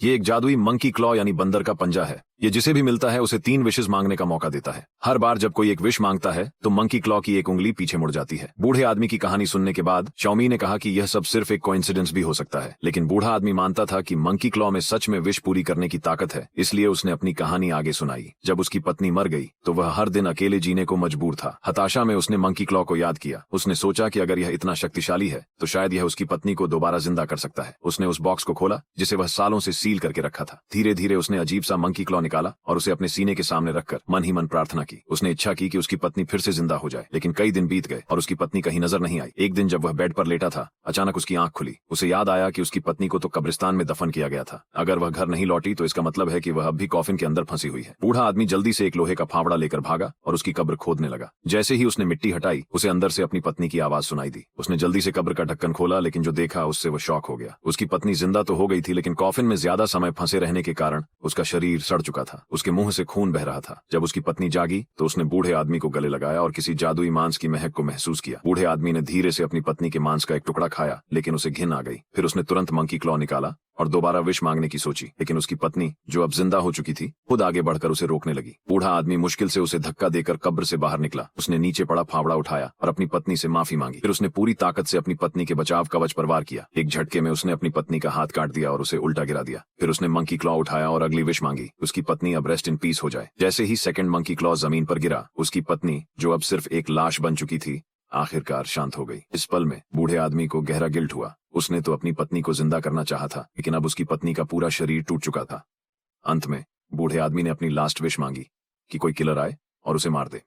ये एक जादुई मंकी क्लॉ यानी बंदर का पंजा है। ये जिसे भी मिलता है उसे 3 विशेस मांगने का मौका देता है। हर बार जब कोई एक विश मांगता है तो मंकी क्लॉ की एक उंगली पीछे मुड़ जाती है। बूढ़े आदमी की कहानी सुनने के बाद शॉमी ने कहा कि यह सब सिर्फ एक कोइंसिडेंस भी हो सकता है, लेकिन बूढ़ा आदमी मानता था कि मंकी क्लॉ में सच में विश पूरी करने की ताकत है, इसलिए उसने अपनी कहानी आगे सुनाई। जब उसकी पत्नी मर गई तो वह हर दिन अकेले जीने को मजबूर था। हताशा में उसने मंकी क्लॉ को याद किया। उसने सोचा कि अगर यह इतना शक्तिशाली है तो शायद यह उसकी पत्नी को दोबारा जिंदा कर सकता है। उसने उस बॉक्स को खोला जिसे वह सालों से सील करके रखा था। धीरे धीरे उसने अजीब सा मंकी क्लॉ निकाला और उसे अपने सीने के सामने रखकर मन ही मन प्रार्थना की। उसने इच्छा की कि उसकी पत्नी फिर से जिंदा हो जाए, लेकिन कई दिन बीत गए और उसकी पत्नी कहीं नजर नहीं आई। एक दिन जब वह बेड पर लेटा था, अचानक उसकी आंख खुली। उसे याद आया कि उसकी पत्नी को तो कब्रिस्तान में दफन किया गया था। अगर वह घर नहीं लौटी तो इसका मतलब है कि वह अब भी कॉफिन के अंदर फंसी हुई है। बूढ़ा आदमी जल्दी से एक लोहे का फावड़ा लेकर भागा और उसकी कब्र खोदने लगा। जैसे ही उसने मिट्टी हटाई, उसे अंदर से अपनी पत्नी की आवाज सुनाई दी। उसने जल्दी से कब्र का ढक्कन खोला, लेकिन जो देखा उससे वह शॉक हो गया। उसकी पत्नी जिंदा तो हो गई थी, लेकिन कॉफिन में ज्यादा समय फंसे रहने के कारण उसका शरीर सड़ चुका था। उसके मुंह से खून बह रहा था। जब उसकी पत्नी जागी तो उसने बूढ़े आदमी को गले लगाया और किसी जादुई मांस की महक को महसूस किया। बूढ़े आदमी ने धीरे से अपनी पत्नी के मांस का एक टुकड़ा खाया, लेकिन उसे घिन आ गई। फिर उसने तुरंत मंकी क्लॉ निकाला और दोबारा विश मांगने की सोची, लेकिन उसकी पत्नी जो अब जिंदा हो चुकी थी खुद आगे बढ़कर उसे रोकने लगी। बूढ़ा आदमी मुश्किल से उसे धक्का देकर कब्र से बाहर निकला। उसने नीचे पड़ा फावड़ा उठाया और अपनी पत्नी से माफी मांगी। फिर उसने पूरी ताकत से अपनी पत्नी के बचाव कवच पर वार किया। एक झटके में उसने अपनी पत्नी का हाथ काट दिया और उसे उल्टा गिरा दिया। फिर उसने मंकी क्लॉ उठाया और अगली विश मांगी, उसकी पत्नी अब रेस्ट इन पीस हो जाए। जैसे ही सेकंड मंकी क्लॉ जमीन पर गिरा, उसकी पत्नी जो अब सिर्फ एक लाश बन चुकी थी आखिरकार शांत हो गई। इस पल में बूढ़े आदमी को गहरा गिल्ट हुआ। उसने तो अपनी पत्नी को जिंदा करना चाहा था, लेकिन अब उसकी पत्नी का पूरा शरीर टूट चुका था। अंत में बूढ़े आदमी ने अपनी लास्ट विश मांगी कि कोई किलर आए और उसे मार दे।